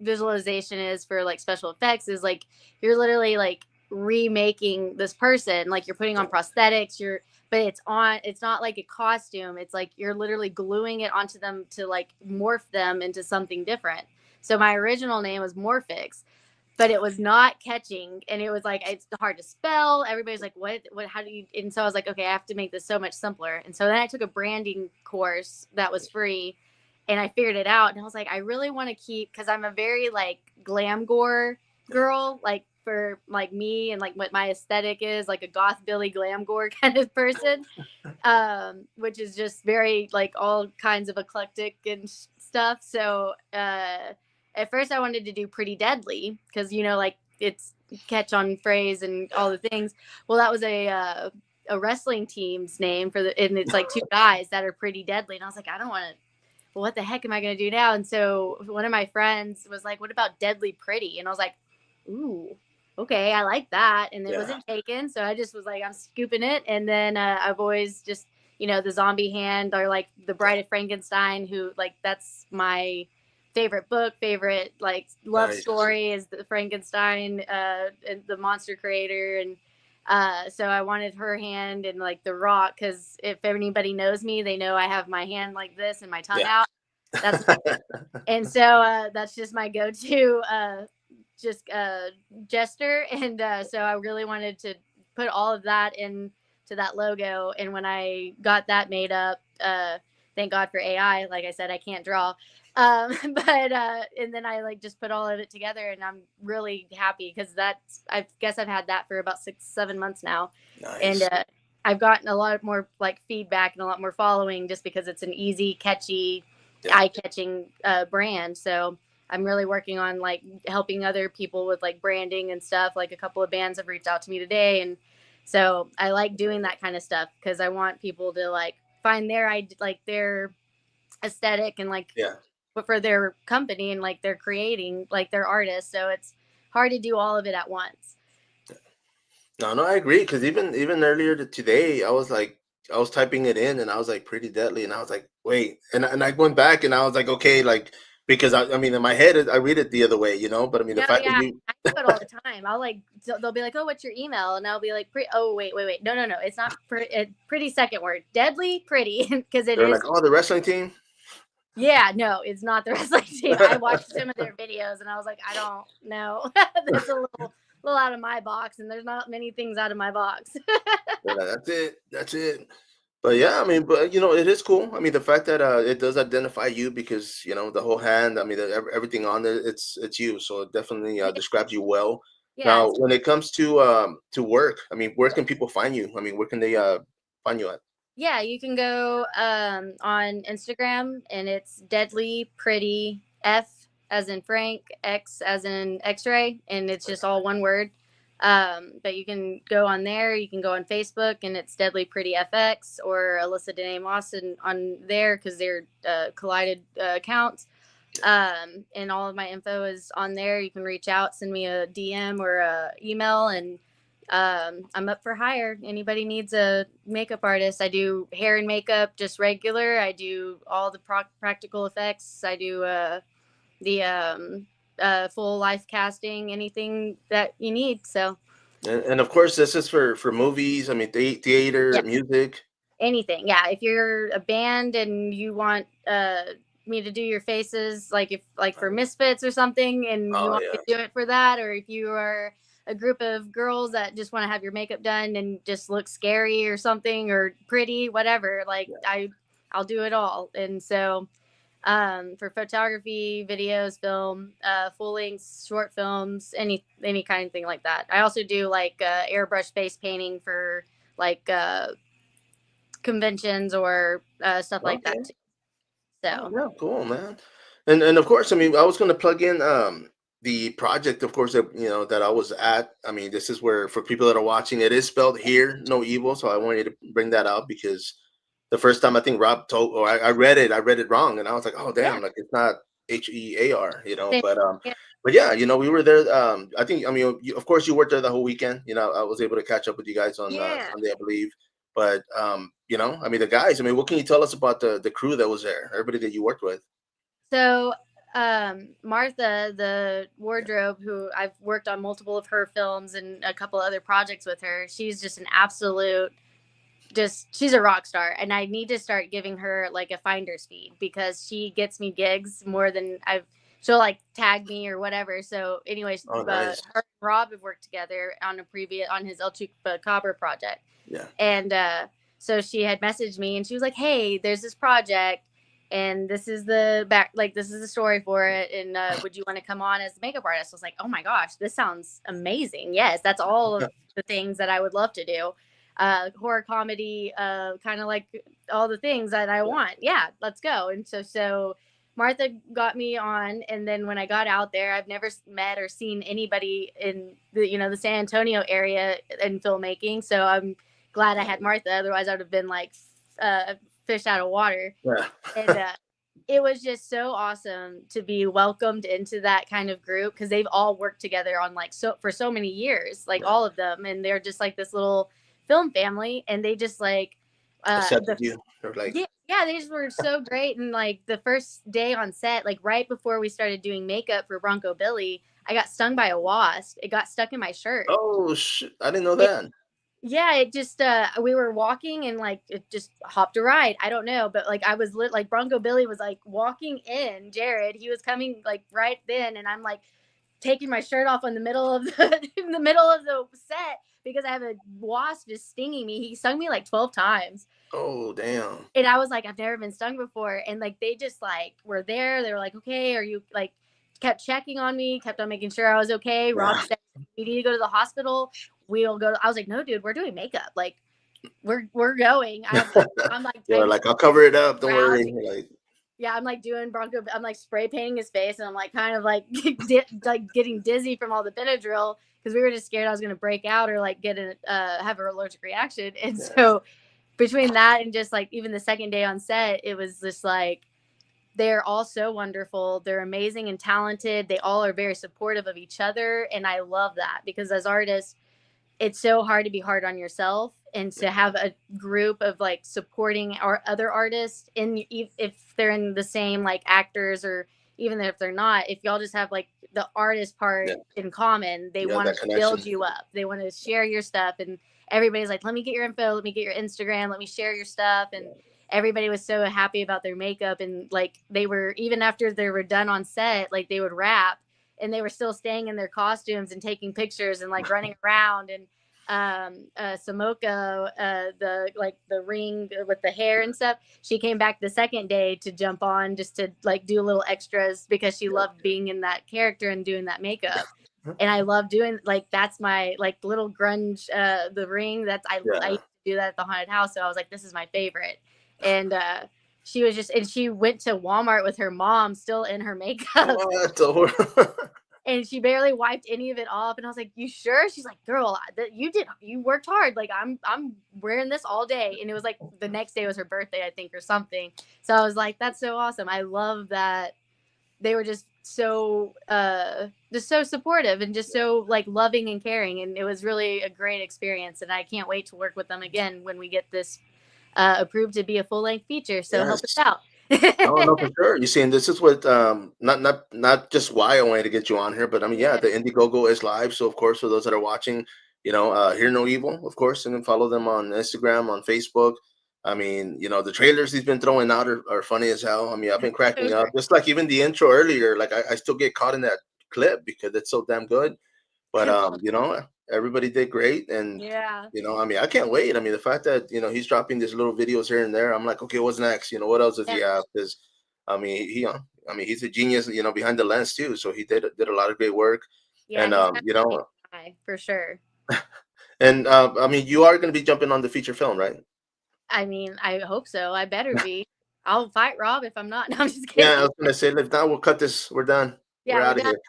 visualization is for like special effects, is like you're literally like remaking this person, like you're putting on prosthetics, but it's not like a costume, it's like you're literally gluing it onto them to like morph them into something different. So my original name was Morphix, but it was not catching, and it was like it's hard to spell. Everybody's like, what how do you, and so I was like, okay, I have to make this so much simpler. And so then I took a branding course that was free, and I figured it out. And I was like, I really want to keep, because I'm a very like glam gore girl, like for like me and like what my aesthetic is, like a goth Billy glam gore kind of person, which is just very like all kinds of eclectic and stuff. So at first I wanted to do Pretty Deadly, because, you know, like it's catch on phrase and all the things. Well, that was a wrestling team's name for and it's like two guys that are pretty deadly. And I was like, I don't want to, well, what the heck am I going to do now? And so one of my friends was like, what about Deadly Pretty? And I was like, ooh, okay, I like that. And it wasn't taken. So I just was like, I'm scooping it. And then I've always just, you know, the zombie hand, or like the Bride of Frankenstein, who like, that's my favorite book, favorite like love story is the Frankenstein, and the monster creator. And so I wanted her hand and like the rock, because if anybody knows me, they know I have my hand like this and my tongue out. That's and so that's just my go-to gesture. And so I really wanted to put all of that into that logo. And when I got that made up, thank God for AI. Like I said, I can't draw. But and then I like just put all of it together, and I'm really happy, because that's, I guess I've had that for about 6-7 months now. And I've gotten a lot more like feedback and a lot more following, just because it's an easy, catchy, eye-catching brand. So I'm really working on like helping other people with like branding and stuff. Like a couple of bands have reached out to me today, and so I like doing that kind of stuff, because I want people to like find their aesthetic and like for their company, and like they're creating, like they're artists. So it's hard to do all of it at once. No, I agree. Because even earlier today, I was typing it in, and I was like Pretty Deadly, and I was like, wait, and I went back, and I was like, okay, like, because I mean in my head I read it the other way, you know. But I mean the fact that you, I do it all the time. I'll like, they'll be like, oh, what's your email? And I'll be like, oh, wait, no, it's not pretty, second word, Deadly Pretty, because it they're is like, oh, the wrestling team. Yeah, no, it's not the wrestling team. I watched some of their videos, and I was like, I don't know. That's a little out of my box, and there's not many things out of my box. That's it. But yeah, I mean, but you know, it is cool. I mean, the fact that it does identify you, because you know the whole hand. I mean, everything on there, it's you. So it definitely describes you well. Yeah. Now, when it comes to work, I mean, where can people find you? I mean, where can they find you at? Yeah, you can go on Instagram, and it's Deadly Pretty, F as in Frank, X as in X-ray, and it's just all one word. But you can go on there. You can go on Facebook, and it's Deadly Pretty FX, or Alyssa Denae Moss on there, because they're collided accounts. And all of my info is on there. You can reach out, send me a DM or a email, and I'm up for hire. Anybody needs a makeup artist. I do hair and makeup, just regular. I do all the practical effects. I do the full life casting, anything that you need. So, and of course, this is for movies. I mean, theater, music, anything. Yeah, if you're a band and you want me to do your faces, like if like for Misfits or something, and you want me to do it for that, or if you are a group of girls that just want to have your makeup done and just look scary or something, or pretty, whatever, like I'll do it all. And so for photography, videos, film, full length, short films, any kind of thing like that. I also do like airbrush face painting for like conventions or stuff like that too. So yeah, cool, man. And of course, I mean, I was going to plug in the project, of course, that you know that I was at. I mean, this is where, for people that are watching, it is spelled here, no evil. So I wanted to bring that out, because the first time I think Rob told, or I read it wrong, and I was like, oh damn, like it's not HEAR, you know. But yeah, you know, we were there. I mean, of course, you worked there the whole weekend. You know, I was able to catch up with you guys on Sunday, I believe. But you know, I mean, the guys. I mean, what can you tell us about the crew that was there? Everybody that you worked with. So, Martha, the wardrobe, who I've worked on multiple of her films and a couple other projects with her, she's just an absolute, she's a rock star. And I need to start giving her like a finder's fee because she gets me gigs more than she'll like tag me or whatever. So, anyways, Oh, her nice. and Rob have worked together on on his El Copper project. Yeah. And so she had messaged me and she was like, "Hey, there's this project and this is the back, like, this is the story for it. And would you want to come on as a makeup artist?" I was like, "Oh my gosh, this sounds amazing. Yes, that's all of the things that I would love to do. Horror comedy, kind of like all the things that I want. Yeah, let's go." And so Martha got me on, and then when I got out there, I've never met or seen anybody in the San Antonio area in filmmaking. So I'm glad I had Martha. Otherwise, I would have been like fish out of water. Yeah. And it was just so awesome to be welcomed into that kind of group because they've all worked together on like for so many years, like all of them, and they're just like this little film family, and they just like Accepted you. They're like, yeah, they just were so great. And like the first day on set, like right before we started doing makeup for Bronco Billy, I got stung by a wasp. It got stuck in my shirt. oh shit, I didn't know that. Yeah, it just we were walking and like it just hopped a ride. I don't know, but like I was like Bronco Billy was like walking in, Jared, he was coming like right then, and I'm like taking my shirt off in the middle of in the middle of the set because I have a wasp just stinging me. He stung me like 12 times. Oh damn. And I was like, I've never been stung before. And like they just like were there. They were like, "Okay, are you like," kept checking on me, kept on making sure I was okay. Rob said, "We need to go to the hospital. We'll go." I was like, "No, dude, we're doing makeup. Like, we're going." I'm like, You're like, I'll cover it up. Don't worry. Like, yeah, I'm like doing Bronco. I'm like spray painting his face, and I'm like kind of like like getting dizzy from all the Benadryl because we were just scared I was gonna break out or like get have an allergic reaction. And so between that and just like even the second day on set, it was just like they're all so wonderful. They're amazing and talented. They all are very supportive of each other, and I love that because as artists, it's so hard to be hard on yourself, and to have a group of like supporting our other artists in, if they're in the same like actors, or even if they're not, if y'all just have like the artist part in common, they want to build you up, they want to share your stuff, and everybody's like, "Let me get your info, let me get your Instagram, let me share your stuff." And everybody was so happy about their makeup, and like they were, even after they were done on set, like they would wrap and they were still staying in their costumes and taking pictures and like running around. And Samoka, the ring with the hair and stuff, she came back the second day to jump on just to like do little extras because she loved being in that character and doing that makeup. And I love doing, like, that's my like little grunge, the ring, that's I used to do that at the haunted house, so I was like, this is my favorite. And she was just, and she went to Walmart with her mom still in her makeup. And she barely wiped any of it off. And I was like, "You sure?" She's like, "Girl, you worked hard. Like I'm wearing this all day." And it was like the next day was her birthday, I think, or something. So I was like, that's so awesome. I love that they were just so supportive and just so like loving and caring. And it was really a great experience. And I can't wait to work with them again when we get this approved to be a full-length feature. So help us out. No, for sure. You see, and this is what not just why I wanted to get you on here, but I mean, the Indiegogo is live. So of course, for those that are watching, Hear No Evil, of course, and then follow them on Instagram, on Facebook. I mean, the trailers he's been throwing out are funny as hell. I mean, I've been cracking up. Just like even the intro earlier, like I still get caught in that clip because it's so damn good. But everybody did great, and I mean, I can't wait. I mean, the fact that he's dropping these little videos here and there, I'm like, okay, what's next? What else does he have? Because I mean, he's a genius, behind the lens too. So he did a lot of great work, and for sure. And I mean, you are going to be jumping on the feature film, right? I mean, I hope so. I better be. I'll fight Rob if I'm not. No, I'm just kidding. Yeah, I was gonna say, if not, we'll cut this. We're done. Yeah, we're out of here.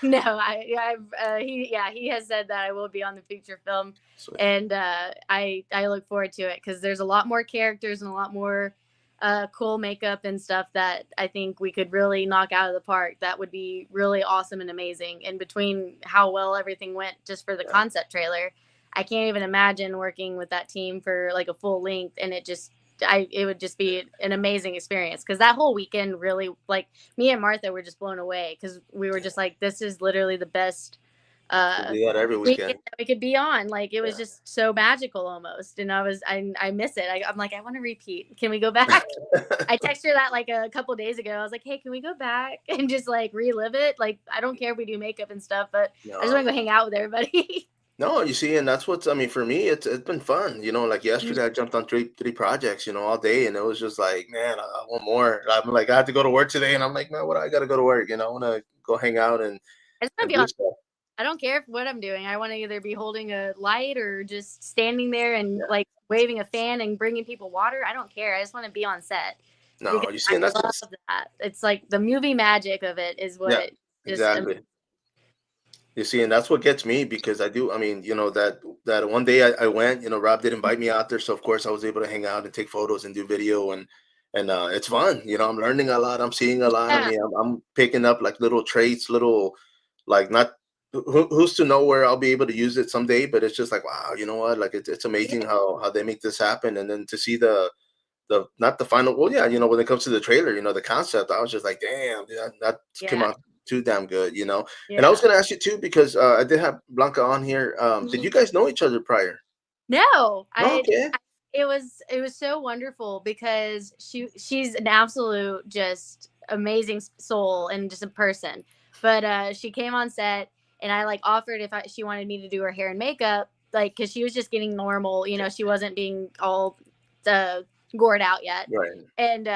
No, he has said that I will be on the feature film. Sweet. And I look forward to it because there's a lot more characters and a lot more cool makeup and stuff that I think we could really knock out of the park. That would be really awesome and amazing. And between how well everything went just for the concept trailer, I can't even imagine working with that team for like a full length, and it would just be an amazing experience because that whole weekend really, like, me and Martha were just blown away because we were just like, this is literally the best To uh do that every weekend weekend. that we could be on. Like, it was Yeah. just so magical almost, and I miss it. I'm like, I want to repeat. Can we go back? I texted her that like a couple days ago. I was like, hey, can we go back and just like relive it? Like, I don't care if we do makeup and stuff, but I just No. want to go hang out with everybody. No, you see, and that's what's, I mean, for me, it's been fun. Like yesterday, I jumped on three projects, all day, and it was just like, man, I want more. I'm like, I have to go to work today, and I'm like, man, what? I got to go to work. I want to go hang out I just want and to be do on. stuff. I don't care what I'm doing. I want to either be holding a light or just standing there and Yeah. like waving a fan and bringing people water. I don't care. I just want to be on set No, because you I see, and that's love that. It's like the movie magic of it is yeah, what just exactly. You see, and that's what gets me because I do. I mean, that one day I went. Rob did invite me out there, so of course I was able to hang out and take photos and do video, and it's fun. I'm learning a lot. I'm seeing a lot. I yeah, mean, I'm picking up like little traits, little like not. Who's to know where I'll be able to use it someday? But it's just like, wow, you know what? Like it's amazing yeah, how they make this happen, and then to see the not the final. Well, yeah, when it comes to the trailer, the concept, I was just like, damn, dude, that came yeah, out too damn good. And I was yeah. gonna ask you too because I did have Blanca on here. Did you Mhm. guys know each other prior? No, No, okay. it was so wonderful because she's an absolute just amazing soul and just a person. But she came on set and I like offered if she wanted me to do her hair and makeup, like, because she was just getting normal, she wasn't being all uh, gored out yet. Right. And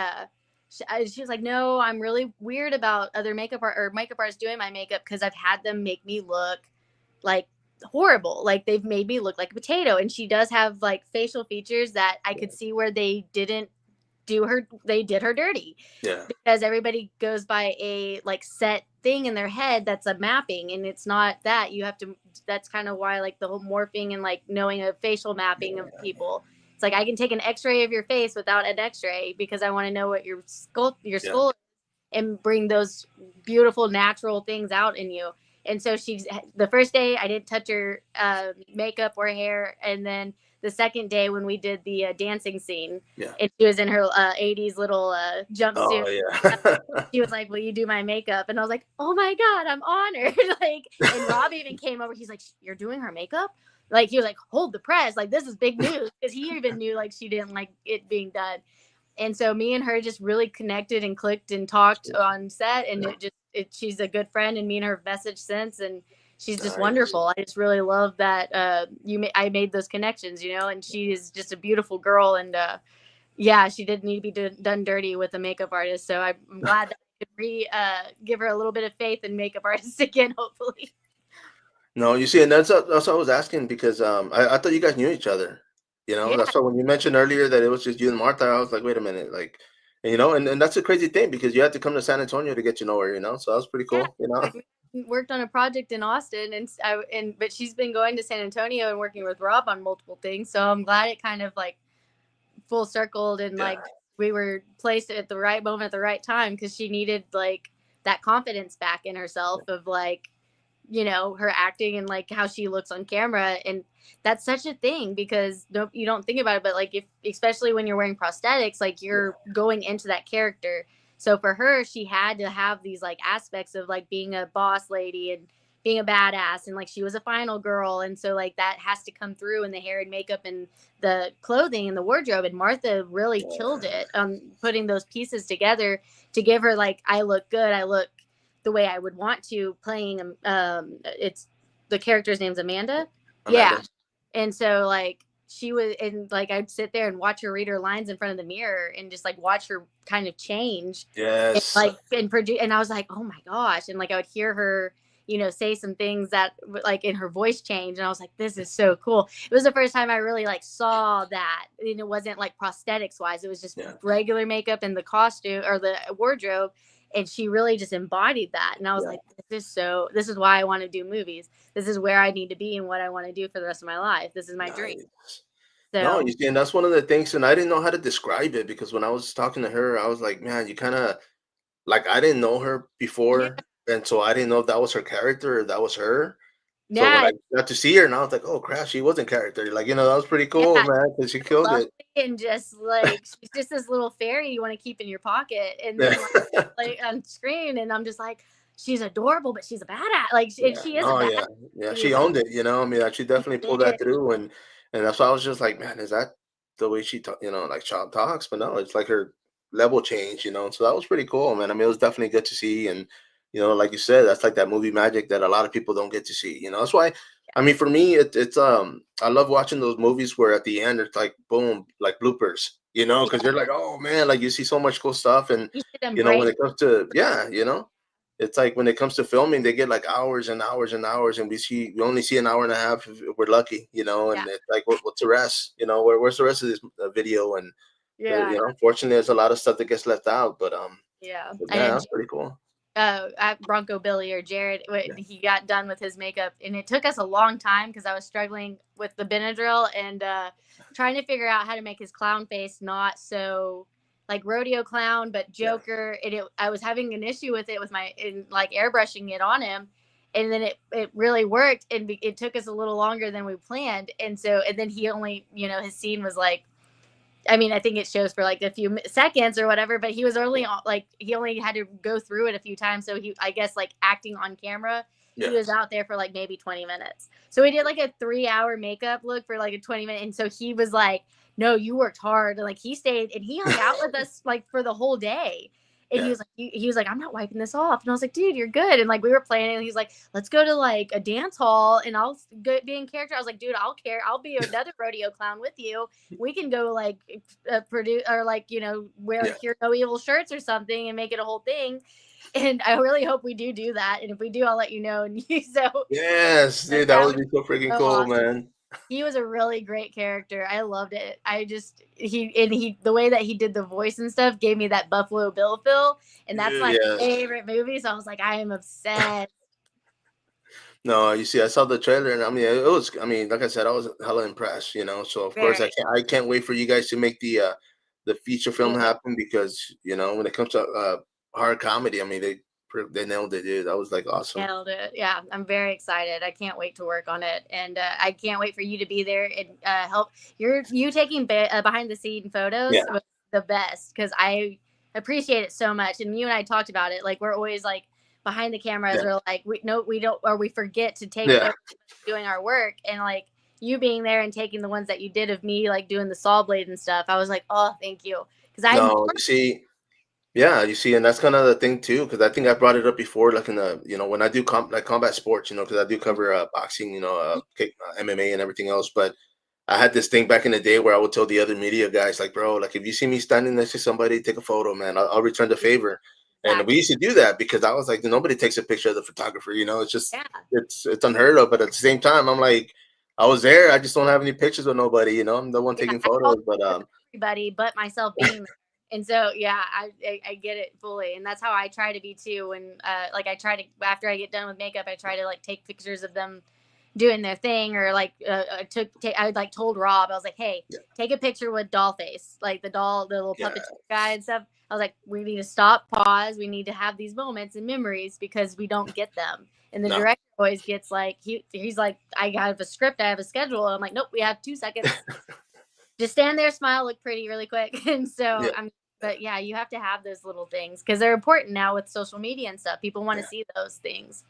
she was like, no, I'm really weird about other makeup artists doing my makeup because I've had them make me look like horrible. Like, they've made me look like a potato. And she does have like facial features that I could see where they did her dirty Yeah. because everybody goes by a like set thing in their head that's a mapping, and it's not that. You have to That's kind of why like the whole morphing and like knowing a facial mapping of people. It's like I can take an x-ray of your face without an x-ray because I want to know what Yeah. your skull and bring those beautiful natural things out in you. And so she's the first day I didn't touch her makeup or hair, and then the second day when we did the dancing scene, Yeah. and she was in her 80s little jumpsuit. Oh yeah. She was like, "Will you do my makeup?" And I was like, "Oh my god, I'm honored!" Like, and Rob even came over. He's like, "You're doing her makeup?" Like, he was like, "Hold the press! Like, this is big news," because he even knew like she didn't like it being done. And so me and her just really connected and clicked and talked on set, and she's a good friend, and me and her messaged since, and she's just Nice. wonderful. I just really love that I made those connections, and she is just a beautiful girl, and yeah, she did need to be done dirty with a makeup artist, so I'm glad that I could give her a little bit of faith in makeup artists again, hopefully. No, you see, and that's what I was asking because I thought you guys knew each other. Yeah, That's why when you mentioned earlier that it was just you and Martha, I was like, wait a minute, like, and that's a crazy thing because you had to come to San Antonio to get to know her. So that was pretty yeah. cool. We worked on a project in Austin, but she's been going to San Antonio and working with Rob on multiple things. So I'm glad it kind of like full circled, and Yeah. like we were placed at the right moment at the right time because she needed like that confidence back in herself of like her acting and like how she looks on camera. And that's such a thing because you don't think about it, but like if especially when you're wearing prosthetics, like you're going into that character. So for her, she had to have these like aspects of like being a boss lady and being a badass, and like she was a final girl, and so like that has to come through in the hair and makeup and the clothing and the wardrobe. And Martha really killed it on putting those pieces together to give her like, I look good, I look the way I would want to, playing it's the character's name's Amanda. Yeah. Amanda. And so like she was, and like I'd sit there and watch her read her lines in front of the mirror and just like watch her kind of change and Yes. like and produce. And I was like, oh my gosh. And like I would hear her say some things that like in her voice change, and I was like, this is so cool. It was the first time I really like saw that, and it wasn't like prosthetics wise, it was just regular makeup and the costume or the wardrobe, and she really just embodied that. And I was like, this is why I want to do movies. This is where I need to be and what I want to do for the rest of my life. This is my dream. Nice. No, So you see, and that's one of the things, and I didn't know how to describe it because when I was talking to her, I was like, man, you kind of like I didn't know her yeah, before, and so I didn't know if that was her character or that was her. So when Yeah, I got to see her, and I was like, "Oh crap, she was in character." Like, that was pretty cool, yeah, man, because she killed lovely it. and just like she's just this little fairy you want to keep in your pocket, and Yeah. then like on screen, and I'm just like, she's adorable, but she's a badass. Like, and Yeah. she is a Oh, badass. yeah. Yeah, She she is like, owned it, I mean, she definitely pulled that through, and that's why I was just like, "Man, is that the way she ta like, child talks?" But no, it's like her level change, so that was pretty cool, man. I mean, it was definitely good to see, and, like you said, that's like that movie magic that a lot of people don't get to see, That's why I mean, for me, I love watching those movies where at the end, it's like, boom, like bloopers, because you're like, "Oh, man," like, you see so much cool stuff, and, you should embrace. when it comes to yeah, it's like when it comes to filming, they get like hours and hours and hours, and we only see an hour and a half if we're lucky, Yeah, and it's like, what's the rest? Where's the rest of this video? And yeah, unfortunately, there's a lot of stuff that gets left out, yeah. but And yeah, then that's pretty cool. at Bronco Billy or Jared, Yeah, he got done with his makeup, and it took us a long time because I was struggling with the Benadryl and trying to figure out how to make his clown face not so like rodeo clown, but yeah, Joker. And I was having an issue with it with like airbrushing it on him, and then it really worked, and it took us a little longer than we planned, and then he only his scene was like, I mean, I think it shows for like a few seconds or whatever, but he was only like, he only had to go through it a few times. So I guess like acting on camera, he yeah. was out there for like maybe 20 minutes. So we did like a 3 hour makeup look for like a 20 minute. And so he was like, no, you worked hard. And like he stayed and he hung out with us like for the whole day. And he Yeah. was like, he was like, I'm not wiping this off. And I was like, dude, you're good. And like we were planning, and he's like, let's go to like a dance hall and I'll go be in character. I was like, dude, I'll care. I'll be another rodeo clown with you. We can go like produce or like wear Yeah. like Hear No Evil shirts or something and make it a whole thing. And I really hope we do that. And if we do, I'll let you know. And so Yes, dude, that that would was be so freaking so cool, awesome. man. He was a really great character. I loved it. I just he the way that he did the voice and stuff gave me that Buffalo Bill feel, and that's my Yes. favorite movie. So I was like, I am obsessed. No, you see, I saw the trailer, and I mean, it was. I mean, like I said, I was hella impressed. So of course, Very. I can't wait for you guys to make the feature film Yeah. happen, because when it comes to horror comedy, I mean, they nailed it, dude. That was like awesome. Nailed it. Yeah, I'm very excited. I can't wait to work on it, and I can't wait for you to be there and help. You taking behind the scene photos Yeah, was the best because I appreciate it so much. And you and I talked about it. Like we're always like behind the cameras, yeah, or like we don't, or we forget to take yeah. photos doing our work, and like you being there and taking the ones that you did of me like doing the saw blade and stuff. I was like, oh, thank you, because I No, you see, yeah, you see, and that's kind of the thing too, because I think I brought it up before, like in the when I do like combat sports, because I do cover boxing, MMA and everything else, but I had this thing back in the day where I would tell the other media guys, like, bro, like if you see me standing next to somebody, take a photo, man. I'll return the favor. And we exactly. used to do that because I was like, nobody takes a picture of the photographer. It's just Yeah. it's unheard of. But at the same time, I'm like, I was there. I just don't have any pictures with nobody. I'm the one Yeah, taking I call photos. But everybody but myself being there. And so yeah, I get it fully, and that's how I try to be too. When like I try to, after I get done with makeup, I try to like take pictures of them doing their thing, or like I like told Rob, I was like, hey, yeah, take a picture with Dollface, like the little yeah, puppet guy and stuff. I was like, we need to stop, pause. We need to have these moments and memories because we don't get them. And the no, director always gets like he's like, I have a script, I have a schedule. I'm like, nope, we have 2 seconds. Just stand there, smile, look pretty really quick. And so yeah, but yeah, you have to have those little things because they're important now with social media and stuff. People want to yeah. see those things.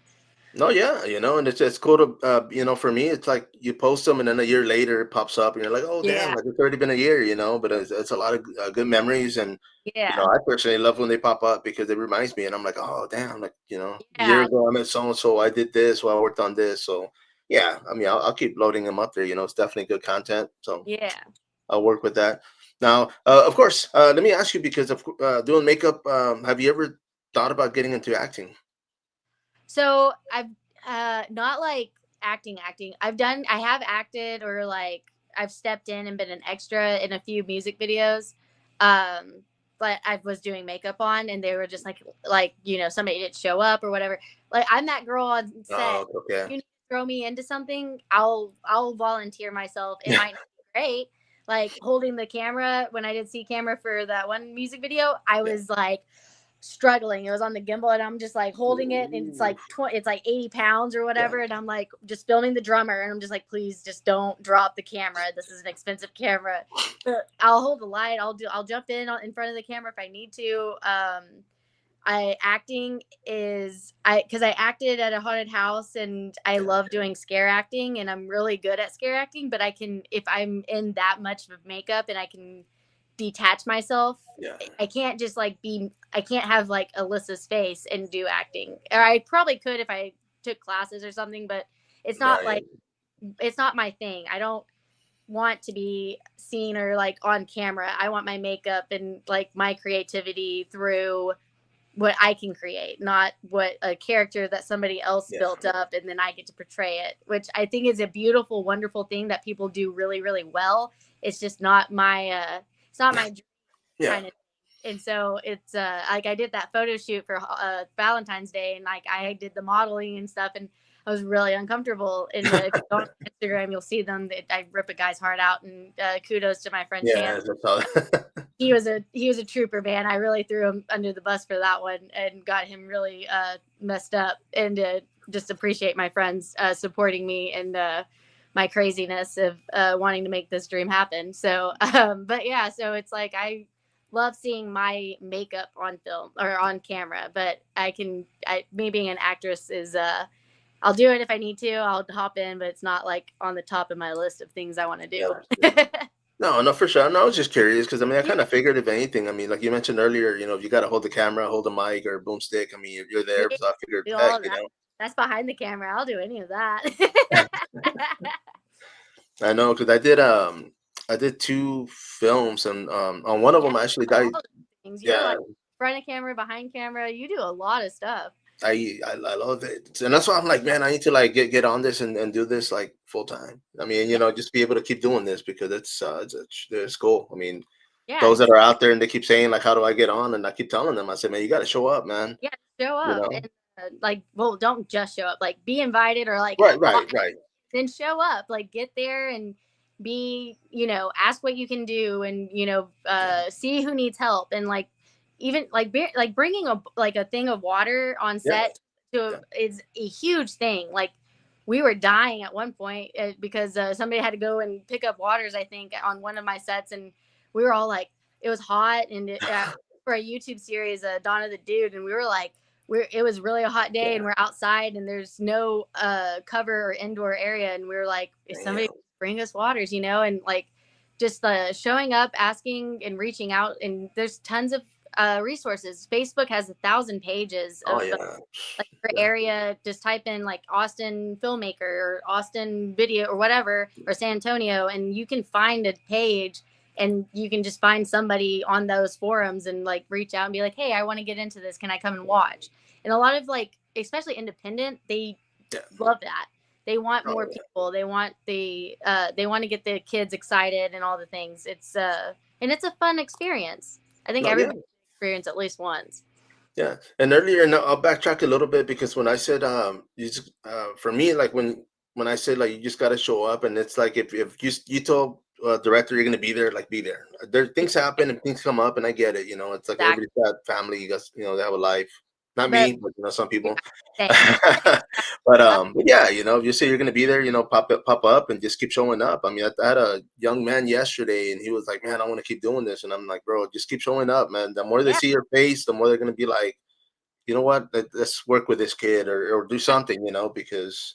No, yeah, and it's cool to for me, it's like you post them and then a year later it pops up and you're like, oh damn, Yeah. like it's already been a year, but it's a lot of good memories. And Yeah. I personally love when they pop up because it reminds me, and I'm like, oh damn, like a year Yeah. ago I met so and so, I did this, well I worked on this, so yeah, I mean I'll keep loading them up there. It's definitely good content, so Yeah. I'll work with that. Now, of course, let me ask you, because of doing makeup, have you ever thought about getting into acting? So I've not like acting. I have acted, or like I've stepped in and been an extra in a few music videos. Um but I was doing makeup on, and they were just like somebody didn't show up or whatever. Like I'm that girl on set. Oh, okay. You need to throw me into something, I'll volunteer myself. It Yeah. might not be great. Like holding the camera when I did see camera for that one music video, I Yeah. was like, struggling. It was on the gimbal, and I'm just like holding it, and it's like it's like 80 pounds or whatever, and I'm like just filming the drummer, and I'm just like, please, just don't drop the camera. This is an expensive camera. But I'll hold the light. I'll jump in front of the camera if I need to. Acting is because I acted at a haunted house, and I love doing scare acting, and I'm really good at scare acting. But I can, if I'm in that much of makeup and I can detach myself, I can't just like I can't have like Alyssa's face and do acting. Or I probably could if I took classes or something, but it's not like it's not my thing. I don't want to be seen or like on camera. I want my makeup and like my creativity through what I can create, not what a character that somebody else built up and then I get to portray it, which I think is a beautiful, wonderful thing that people do really, really well. It's just not my kind of. And so it's like I did that photo shoot for Valentine's Day, and like I did the modeling and stuff, and I was really uncomfortable. And if you go on Instagram, you'll see them. I rip a guy's heart out, and kudos to my friend Shan. He was a trooper, man. I really threw him under the bus for that one and got him really messed up. And just appreciate my friends supporting me and my craziness of wanting to make this dream happen. So, but yeah, so it's like I love seeing my makeup on film or on camera, but me being an actress is I'll do it if I need to. I'll hop in, but it's not like on the top of my list of things I want to do. No, for sure. No, I was just curious because I mean, I kind of figured if anything, I mean, like you mentioned earlier, if you got to hold the camera, hold the mic or boomstick, I mean, you're there. So I figured, heck. That's behind the camera. I'll do any of that. I know because I did 2 films, and on one of them I actually died. You're like front of camera, behind camera. You do a lot of stuff. I love it, and that's why I'm like, man, I need to like get on this and do this like full time. I mean, just be able to keep doing this because it's cool. I mean, those that are out there and they keep saying like, how do I get on? And I keep telling them, I said, man, you got to show up, man. Yeah, show up, and like, well, don't just show up. Like, be invited or like, right. Then show up. Like, get there and be, ask what you can do, and see who needs help, and like. Even like bringing a thing of water on set is a huge thing. Like we were dying at one point because somebody had to go and pick up waters, I think, on one of my sets, and we were all like, it was hot, and for a YouTube series, Dawn of the Dude, and we were like, it was really a hot day, and we're outside, and there's no cover or indoor area, and we were like, if somebody bring us waters, and like just showing up, asking, and reaching out, and there's tons of resources. Facebook has 1,000 pages of like your area. Just type in like Austin filmmaker or Austin video or whatever, or San Antonio, and you can find a page, and you can just find somebody on those forums and like reach out and be like, hey, I want to get into this, can I come and watch? And a lot of like, especially independent, they love that. They want more people. They want they want to get the kids excited and all the things. It's and it's a fun experience. I think everybody experience at least once. Yeah, and earlier, and I'll backtrack a little bit because when I said for me, like when I said like you just got to show up, and it's like if you told director you're gonna be there, like be there. There things happen and things come up, and I get it. It's like everybody's got family. You guys, they have a life. Not me, but some people. But yeah, if you say you're gonna be there, pop up and just keep showing up. I mean, I had a young man yesterday, and he was like, "Man, I want to keep doing this," and I'm like, "Bro, just keep showing up, man. The more they see your face, the more they're gonna be like, you know what? Let's work with this kid or do something, because."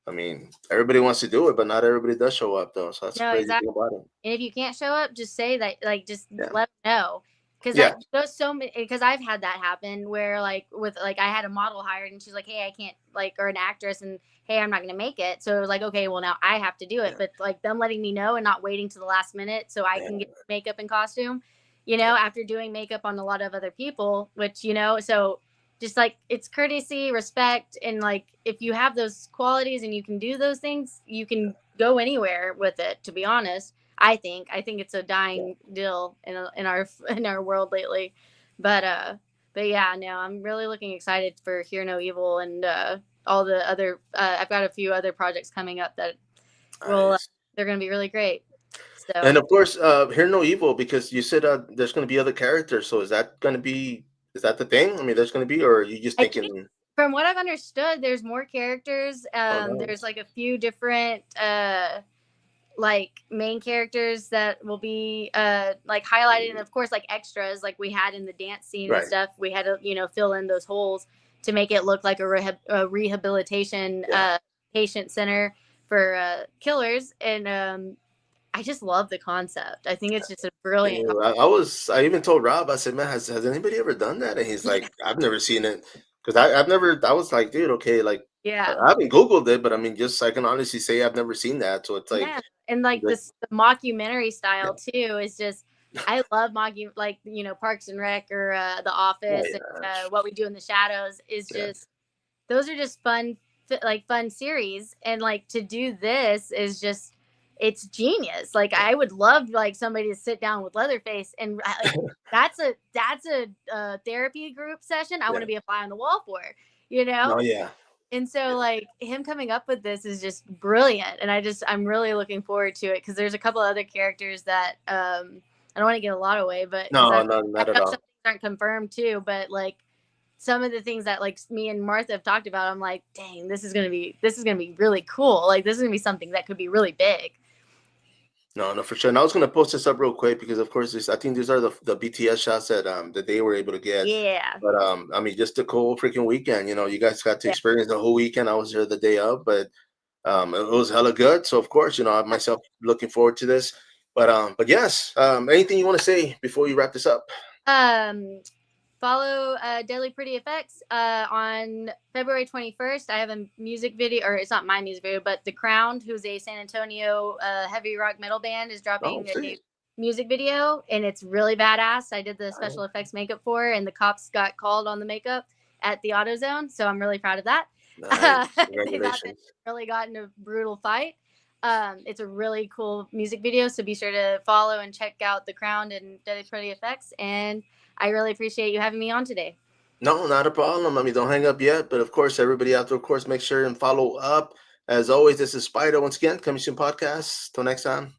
I mean, everybody wants to do it, but not everybody does show up, though. So that's the crazy thing about it. And if you can't show up, just say that, like, just let them know. Because so many, because I've had that happen where like with like I had a model hired and she's like, hey, I can't, like, or an actress, and hey, I'm not gonna make it. So it was like, okay, well now I have to do it. But like them letting me know and not waiting to the last minute so I can get makeup and costume, after doing makeup on a lot of other people, which so just like it's courtesy, respect, and like if you have those qualities and you can do those things, you can go anywhere with it, to be honest. I think it's a dying deal in our world lately, but yeah, no, I'm really excited for Hear No Evil and all the other. I've got a few other projects coming up that they're going to be really great. So, and of course, Hear No Evil, because you said there's going to be other characters. So is that going to be Is that the thing? I mean, there's going to be, or are you just I think thinking? from what I've understood, there's more characters. Oh, There's nice. like a few different like main characters that will be like highlighted, and of course like extras like we had in the dance scene and Right. stuff. We had to fill in those holes to make it look like a rehabilitation Yeah. patient center for killers, and I just love the concept. I think it's just a brilliant Ew, I even told Rob, I said, man, has anybody ever done that? And he's concept. like, I've never seen it. Because I've never, I was like, dude, okay, like, Yeah. I haven't Googled it, but I mean, just I can honestly say I've never seen that. So it's like, Yeah, and like like, this the mockumentary yeah, style too is just I love like Parks and Rec or The oh, Office and yeah, What We Do in the Shadows is yes, just those are just fun series, and like to do this is just it's genius. Like I would love like somebody to sit down with Leatherface and like that's a therapy group session I want yeah, to be a fly on the wall for, you know? no, yeah, And so yeah. like him coming up with this is just brilliant, and I'm really looking forward to it because there's a couple other characters that I don't want to get a lot away, but because No, no, I not at know some all. things aren't confirmed too, but like some of the things that like me and Martha have talked about, I'm like, dang, this is gonna be really cool. Like this is gonna be something that could be really big. No, no, for sure. And I was gonna post this up real quick because, of course, I think these are the BTS shots that they were able to get. Yeah, But I mean, just a cool freaking weekend. You guys got to yeah. experience the whole weekend. I was there the day of, but it was hella good. So of course, I myself looking forward to this. But yes, anything you want to say before you wrap this up? Um, Follow Deadly Pretty Effects on February 21st. I have a music video, or it's not my music video, but The Crowned, who's a San Antonio heavy rock metal band, is Oh, dropping a new see, music video, and it's really badass. I did the all right. special effects makeup for it, and the cops got called on the makeup at the AutoZone, so I'm really proud of that. Nice, They thought that congratulations. really got in a brutal fight. It's a really cool music video, so be sure to follow and check out The Crowned and Deadly Pretty Effects, and I really appreciate you having me on today. No, not a problem. I mean, don't hang up yet. But of course, everybody out there, of course, make sure and follow up. As always, this is Spider once again, coming soon podcast. Till next time.